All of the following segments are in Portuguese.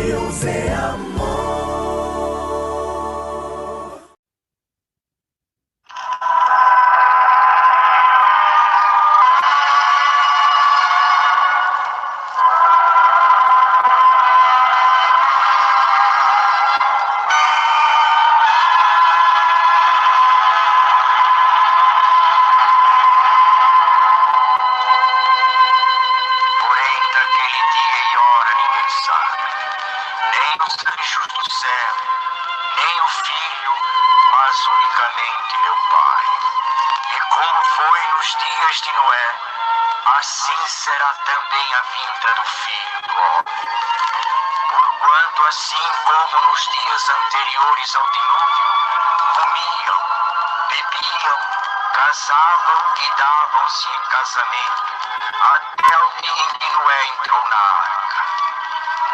Deus é amor. Assim será também a vinda do Filho do Homem. Porquanto, assim como nos dias anteriores ao dilúvio, comiam, bebiam, casavam e davam-se em casamento, até o dia em que Noé entrou na arca.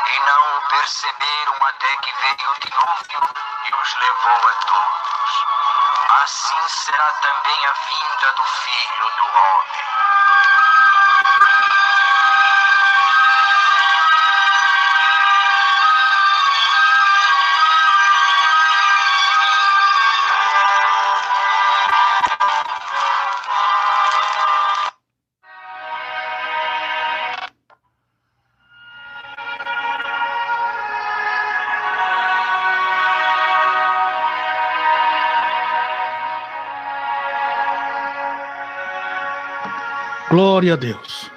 E não o perceberam até que veio o dilúvio e os levou a todos. Assim será também a vinda do Filho do Homem. Glória a Deus.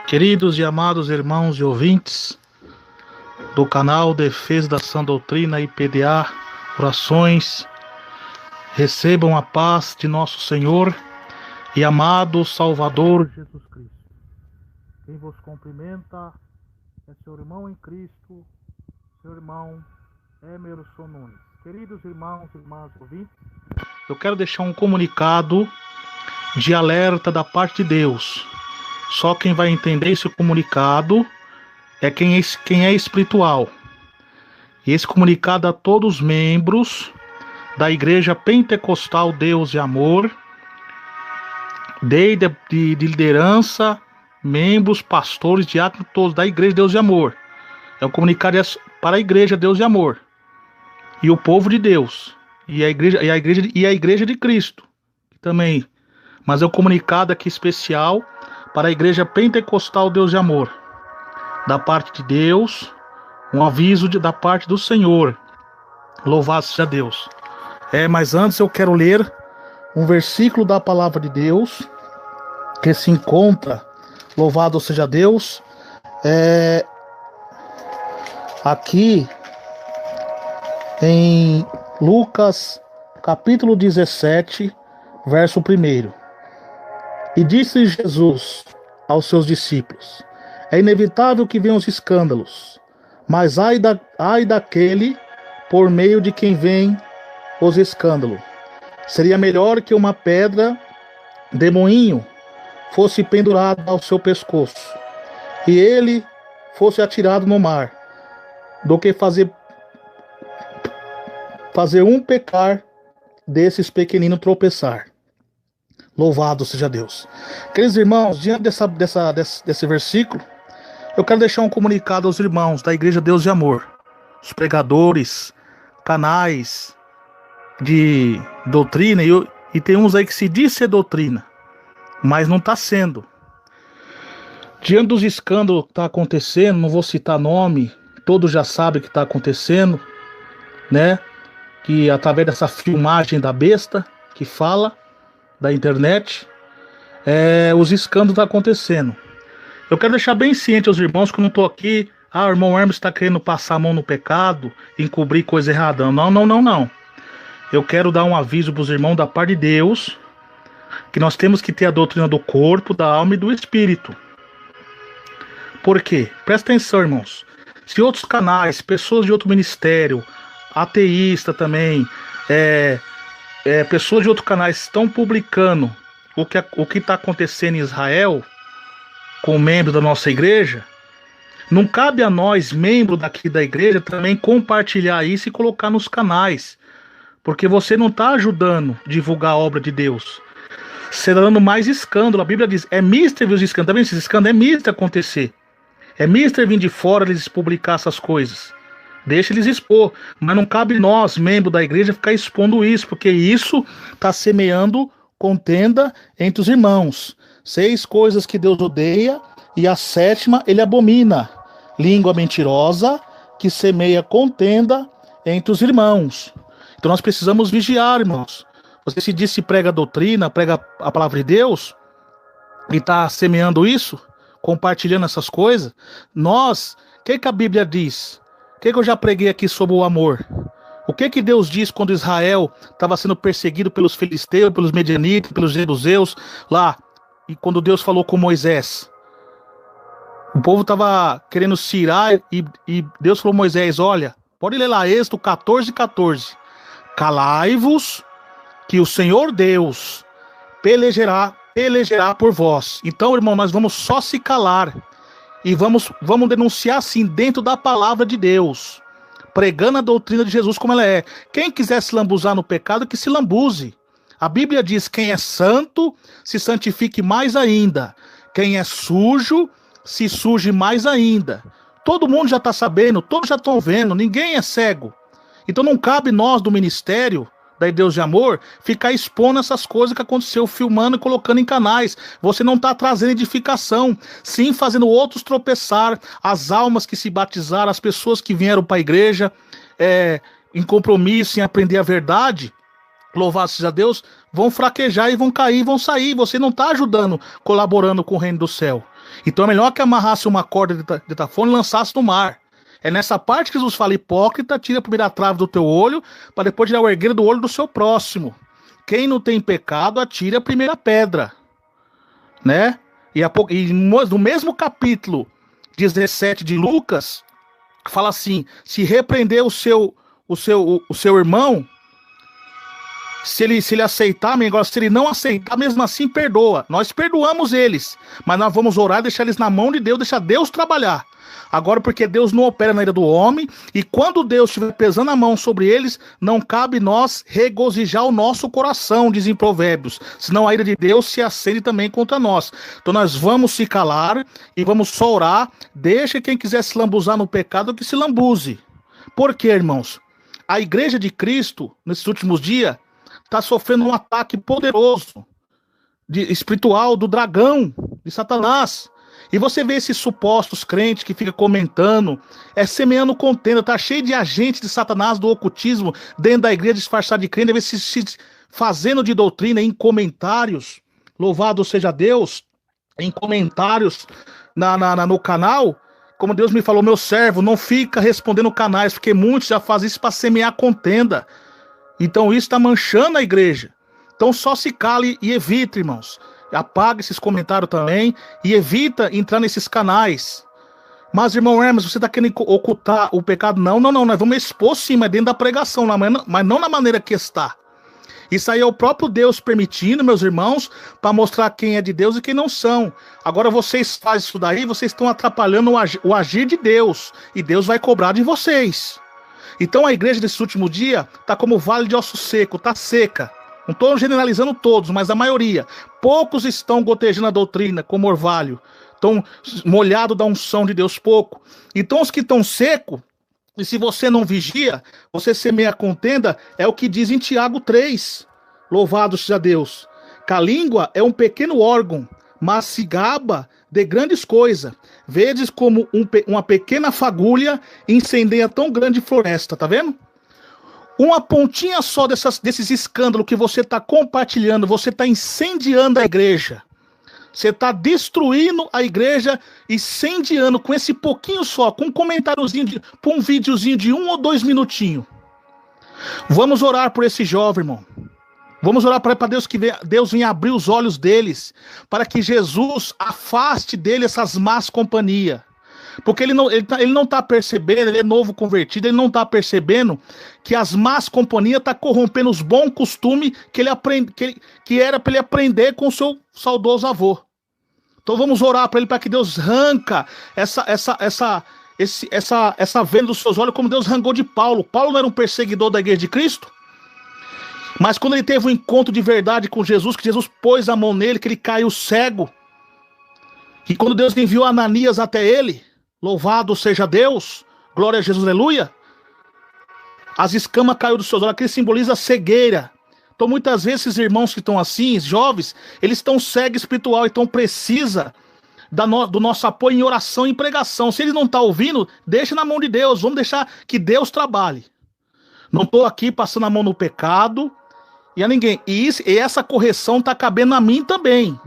Queridos e amados irmãos e ouvintes do canal Defesa da Sã Doutrina e PDA Orações, recebam a paz de nosso Senhor e amado Salvador Jesus Cristo. Quem vos cumprimenta é seu irmão em Cristo, seu irmão Emerson Nunes. Queridos irmãos e irmãs ouvintes, eu quero deixar um comunicado de alerta da parte de Deus. Só quem vai entender esse comunicado é quem é espiritual. E esse comunicado a todos os membros da Igreja Pentecostal Deus e Amor, de liderança, membros, pastores, diáconos, todos da Igreja Deus e Amor. É um comunicado para a Igreja Deus e Amor e o povo de Deus e a Igreja de Cristo também. Mas é um comunicado aqui especial para a Igreja Pentecostal Deus e Amor. Da parte de Deus, um aviso da parte do Senhor. Louvado seja Deus. Mas antes eu quero ler um versículo da palavra de Deus, que se encontra, louvado seja Deus, aqui em Lucas, capítulo 17, verso 1. E disse Jesus aos seus discípulos: é inevitável que venham os escândalos, mas ai daquele por meio de quem vem os escândalos. Seria melhor que uma pedra de moinho fosse pendurada ao seu pescoço, e ele fosse atirado no mar, do que fazer um pecar desses pequeninos tropeçar. Louvado seja Deus. Queridos irmãos, diante desse versículo, eu quero deixar um comunicado aos irmãos da Igreja Deus e Amor, os pregadores, canais de doutrina, e tem uns aí que se diz ser doutrina, mas não está sendo. Diante dos escândalos que está acontecendo, não vou citar nome, todos já sabem o que está acontecendo, né? Que através dessa filmagem da besta que fala, da internet, os escândalos estão acontecendo. Eu quero deixar bem ciente aos irmãos que eu não estou aqui, o irmão Hermes está querendo passar a mão no pecado, encobrir coisa errada. Não. Eu quero dar um aviso para os irmãos da parte de Deus, que nós temos que ter a doutrina do corpo, da alma e do espírito. Por quê? Presta atenção, irmãos. Se outros canais, pessoas de outro ministério, ateísta também, pessoas de outros canais estão publicando o que está acontecendo em Israel com membros da nossa igreja, não cabe a nós, membros daqui da igreja, também compartilhar isso e colocar nos canais, porque você não está ajudando a divulgar a obra de Deus. Você está dando mais escândalo. A Bíblia diz, é mister os escândalos. Tá vendo? Esses escândalos é mister acontecer. É mister vir de fora eles publicar essas coisas. Deixa eles expor. Mas não cabe nós, membros da igreja, ficar expondo isso, porque isso está semeando contenda entre os irmãos. 6 coisas que Deus odeia, e a 7ª ele abomina: língua mentirosa, que semeia contenda entre os irmãos. Então nós precisamos vigiar, irmãos. Você se diz que prega a doutrina, prega a palavra de Deus, e está semeando isso, compartilhando essas coisas. Nós, o que a Bíblia diz? O que eu já preguei aqui sobre o amor? O que Deus diz quando Israel estava sendo perseguido pelos filisteus, pelos medianitas, pelos jebuseus lá? E quando Deus falou com Moisés, o povo estava querendo se irar, e Deus falou a Moisés: olha, pode ler lá Êxodo 14:14. Calai-vos, que o Senhor Deus pelejará por vós. Então, irmão, nós vamos só se calar e vamos denunciar assim dentro da palavra de Deus, pregando a doutrina de Jesus como ela é. Quem quiser se lambuzar no pecado, que se lambuze. A Bíblia diz: quem é santo, se santifique mais ainda. Quem é sujo, se suje mais ainda. Todo mundo já está sabendo, todos já estão vendo, ninguém é cego. Então não cabe nós do ministério da Deus de Amor ficar expondo essas coisas que aconteceu, filmando e colocando em canais. Você não está trazendo edificação, sim fazendo outros tropeçar, as almas que se batizaram, as pessoas que vieram para a igreja em compromisso, em aprender a verdade. Louvado seja Deus, vão fraquejar e vão cair, vão sair. Você não está ajudando, colaborando com o reino do céu. Então é melhor que amarrasse uma corda de tafone e lançasse no mar. É nessa parte que Jesus fala: hipócrita, tira a primeira trave do teu olho, para depois tirar o ergueiro do olho do seu próximo. Quem não tem pecado, atire a primeira pedra. Né? E no mesmo capítulo 17 de Lucas, fala assim: se repreender o seu irmão, se ele aceitar, agora se ele não aceitar, mesmo assim perdoa. Nós perdoamos eles, mas nós vamos orar, deixar eles na mão de Deus, deixar Deus trabalhar. Agora, porque Deus não opera na ira do homem, e quando Deus estiver pesando a mão sobre eles, não cabe nós regozijar o nosso coração, dizem Provérbios, senão a ira de Deus se acende também contra nós. Então nós vamos se calar e vamos só orar. Deixa quem quiser se lambuzar no pecado que se lambuze. Por quê, irmãos? A igreja de Cristo, nesses últimos dias, está sofrendo um ataque poderoso, espiritual, do dragão, de Satanás. E você vê esses supostos crentes que ficam comentando, semeando contenda, tá cheio de agentes de Satanás, do ocultismo, dentro da igreja, disfarçado de crente, se fazendo de doutrina em comentários. Louvado seja Deus, em comentários no canal. Como Deus me falou: meu servo, não fica respondendo canais, porque muitos já fazem isso para semear contenda. Então isso está manchando a igreja. Então só se cale e evite, irmãos. Apaga esses comentários também e evita entrar nesses canais. Mas, irmão Hermes, você está querendo ocultar o pecado? Não. Nós vamos expor sim, mas dentro da pregação, mas não na maneira que está. Isso aí é o próprio Deus permitindo, meus irmãos, para mostrar quem é de Deus e quem não são. Agora vocês fazem isso daí, vocês estão atrapalhando o agir de Deus. E Deus vai cobrar de vocês. Então a igreja desse último dia está como vale de osso seco, está seca. Não estou generalizando todos, mas a maioria. Poucos estão gotejando a doutrina como orvalho. Estão molhados da unção de Deus, pouco. Então os que estão secos, e se você não vigia, você semeia contenda, é o que diz em Tiago 3. Louvado seja Deus. Que a língua é um pequeno órgão, mas se gaba de grandes coisas. Vedes como uma pequena fagulha incendeia tão grande floresta, tá vendo? Uma pontinha só desses escândalos que você está compartilhando, você está incendiando a igreja. Você está destruindo a igreja, incendiando com esse pouquinho só, com um comentáriozinho, com um videozinho de 1 ou 2 minutinhos. Vamos orar por esse jovem, irmão. Vamos orar para Deus, que Deus venha abrir os olhos deles, para que Jesus afaste dele essas más companhias. Porque ele não está percebendo, ele é novo convertido, ele não está percebendo que as más companhias estão corrompendo os bons costumes que era para ele aprender com o seu saudoso avô. Então vamos orar para ele, para que Deus arranca essa venda dos seus olhos, como Deus arrancou de Paulo. Paulo não era um perseguidor da igreja de Cristo? Mas quando ele teve um encontro de verdade com Jesus, que Jesus pôs a mão nele, que ele caiu cego, e quando Deus enviou Ananias até ele, Louvado seja Deus. Glória a Jesus, aleluia. As escamas caiu dos seus olhos, aquilo simboliza cegueira. Então muitas vezes esses irmãos que estão assim, jovens, eles estão cegos espiritual, então precisa do nosso apoio em oração e em pregação. Se ele não está ouvindo, deixa na mão de Deus, vamos deixar que Deus trabalhe. Não estou aqui passando a mão no pecado e a ninguém. E essa correção está cabendo a mim também.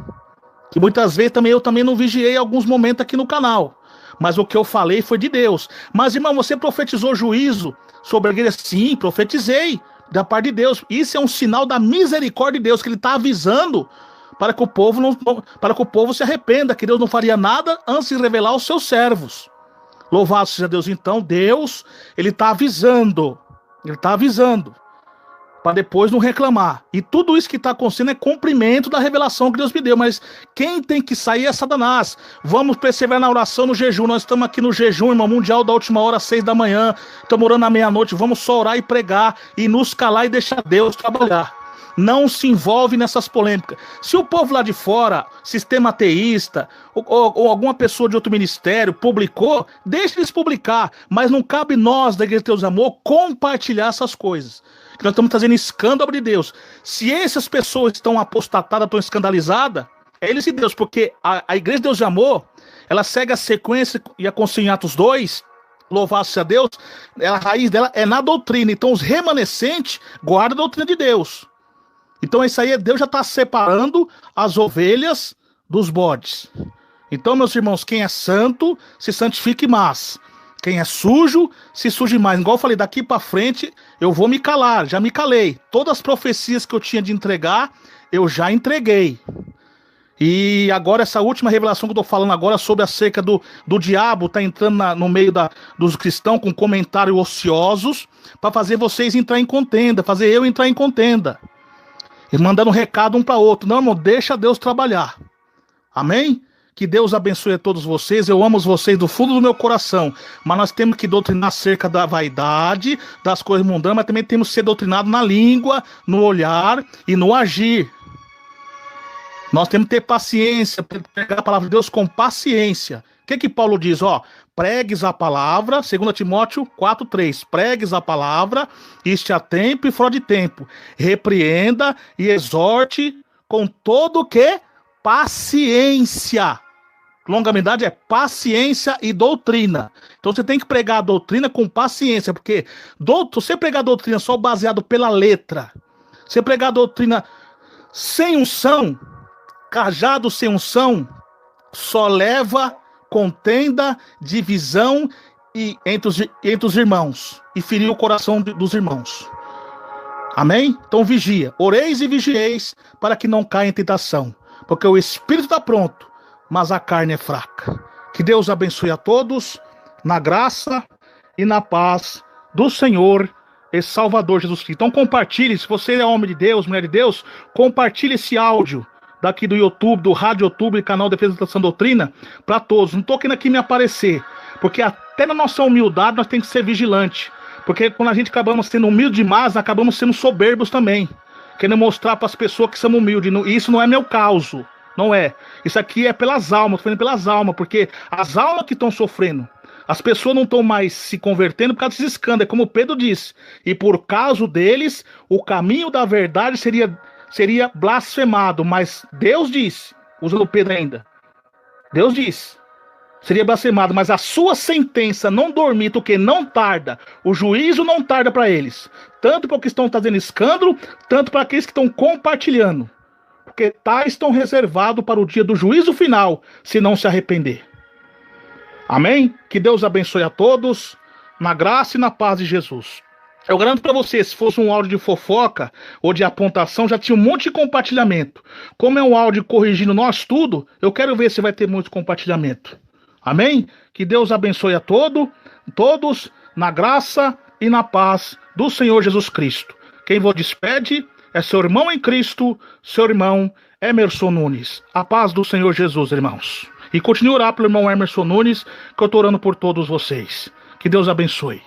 Que muitas vezes eu também não vigiei alguns momentos aqui no canal. Mas o que eu falei foi de Deus. Mas, irmão, você profetizou juízo sobre a igreja? Sim, profetizei da parte de Deus. Isso é um sinal da misericórdia de Deus, que ele está avisando para que o povo se arrependa, que Deus não faria nada antes de revelar aos seus servos. Louvado seja Deus. Então, Deus, ele está avisando. Ele está avisando. Para depois não reclamar. E tudo isso que está acontecendo é cumprimento da revelação que Deus me deu. Mas quem tem que sair é Satanás. Vamos perseverar na oração, no jejum. Nós estamos aqui no jejum, irmão, mundial da última hora, 6 da manhã. Estamos orando à meia-noite. Vamos só orar e pregar. E nos calar e deixar Deus trabalhar. Não se envolve nessas polêmicas. Se o povo lá de fora, sistema ateísta, ou alguma pessoa de outro ministério publicou, deixe eles publicar. Mas não cabe nós, da Igreja de Deus e Amor, compartilhar essas coisas. Que nós estamos trazendo escândalo de Deus. Se essas pessoas estão apostatadas, estão escandalizadas, é eles e Deus, porque a Igreja de Deus e Amor, ela segue a sequência e a consigna em Atos 2, louvado seja Deus, a raiz dela é na doutrina. Então os remanescentes guardam a doutrina de Deus. Então isso aí, Deus já está separando as ovelhas dos bodes. Então, meus irmãos, quem é santo, se santifique mais. Quem é sujo, se suje mais. Igual eu falei, daqui para frente eu vou me calar, já me calei. Todas as profecias que eu tinha de entregar, eu já entreguei. E agora essa última revelação que eu tô falando agora sobre acerca do diabo tá entrando no meio dos cristãos com comentários ociosos para fazer vocês entrar em contenda, fazer eu entrar em contenda. E mandando um recado um para outro. Não, irmão, deixa Deus trabalhar. Amém? Que Deus abençoe a todos vocês. Eu amo vocês do fundo do meu coração. Mas nós temos que doutrinar acerca da vaidade, das coisas mundanas, mas também temos que ser doutrinados na língua, no olhar e no agir. Nós temos que ter paciência, pegar a palavra de Deus com paciência. O que Paulo diz? Pregues a palavra, 2 Timóteo 4:3. Pregues a palavra, isto a tempo e fora de tempo. Repreenda e exorte com todo o que? Paciência. Longanimidade é paciência e doutrina. Então você tem que pregar a doutrina com paciência, porque você pregar a doutrina só baseado pela letra, você pregar a doutrina sem unção, cajado sem unção, só leva contenda, divisão e entre os irmãos, e ferir o coração dos irmãos. Amém? Então vigia, oreis e vigieis para que não caia em tentação, porque o espírito está pronto, mas a carne é fraca. Que Deus abençoe a todos, na graça e na paz do Senhor e Salvador Jesus Cristo. Então compartilhe, se você é homem de Deus, mulher de Deus, compartilhe esse áudio daqui do YouTube, do Rádio YouTube, canal Defesa da Sã Doutrina, para todos. Não estou querendo aqui me aparecer, porque até na nossa humildade nós temos que ser vigilantes, porque quando a gente acabamos sendo humilde demais, acabamos sendo soberbos também, querendo mostrar para as pessoas que somos humildes. E isso não é meu caso, não é. Isso aqui é pelas almas, estou falando pelas almas, porque as almas que estão sofrendo, as pessoas não estão mais se convertendo por causa desses escândalos, como Pedro disse, e por causa deles, o caminho da verdade seria blasfemado, mas Deus disse, usando Pedro ainda, Deus disse, seria blasfemado, mas a sua sentença não dormita, o que não tarda, o juízo não tarda para eles, tanto para os que estão fazendo escândalo, tanto para aqueles que estão compartilhando, porque tais estão reservados para o dia do juízo final, se não se arrepender. Amém? Que Deus abençoe a todos, na graça e na paz de Jesus. Eu garanto para você, se fosse um áudio de fofoca ou de apontação, já tinha um monte de compartilhamento. Como é um áudio corrigindo nós tudo, eu quero ver se vai ter muito compartilhamento. Amém? Que Deus abençoe a todos, na graça e na paz do Senhor Jesus Cristo. Quem vos despede é seu irmão em Cristo, seu irmão Emerson Nunes. A paz do Senhor Jesus, irmãos. E continue a orar pelo irmão Emerson Nunes, que eu estou orando por todos vocês. Que Deus abençoe.